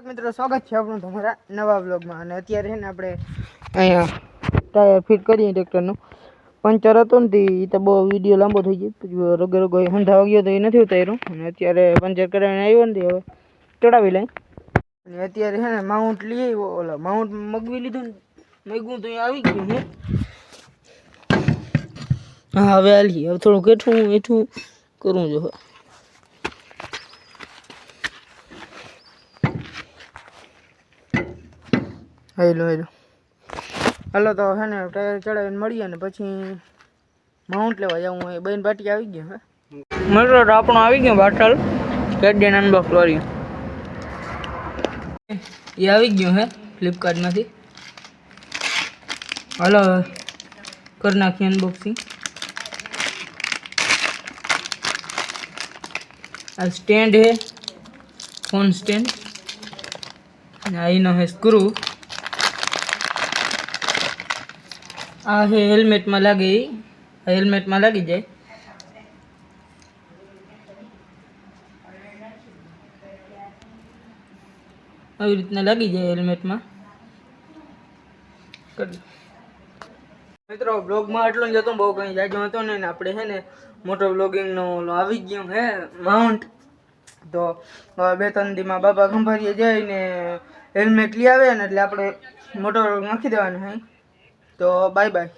મિત્રો સ્વાગત છે આપણું તમારા નવા વ્લોગમાં. અને અત્યારે છે ને આપણે અહીંયા ટાયર ફિટ કરીએ ટ્રેક્ટરનું. પંચર હતું ને એ તો બહુ વિડીયો લાંબો થઈ ગયો, પછી રગો રગો હંધાવા ગયો તો એ નથી ઉતાર્યું. અને અત્યારે પંચર કરાવીને આવ્યો ને હવે ચડાવી લઈ. અને અત્યારે છે ને માઉન્ટ લઈ આવ્યો, ઓલા માઉન્ટ મગવી લીધું ને મગ્યું તો એ આવી ગયું છે. હા હવે હાલી, હવે થોડુંક એઠું કરવું જો. હેલો હાલો તો છે ને ટાયર ચડાવીને મળીએ ને પછી માઉન્ટ લેવા જાઉં. હું બેન બાટી આવી ગયો હે મિત્રો, આપણો આવી ગયો બાટલ કેડેન અનબોક્સ વાળી એ આવી ગયો હે ફ્લિપકાર્ટમાંથી. હાલો કરી નાખીએ અનબોક્સિંગ. આ સ્ટેન્ડ હે, ફોન સ્ટેન્ડ. આનો હે સ્ક્રૂ. આ હે હેલ્મેટમાં લાગે, હેલ્મેટમાં લાગી જાય. આવી રીતના લાગી જાય હેલ્મેટમાં. મિત્રો બ્લોગમાં એટલો જ હતો, બહુ કંઈ જાજો હતો ને. આપણે છે ને મોટો બ્લોગિંગનો આવી ગયો હે માઉન્ટ. તો 2-3 દીમાં બાબા ખંભાળીએ જઈને હેલ્મેટ લઈ આવે ને એટલે આપણે મોટો નાખી દેવાનો હે. તો બાય બાય.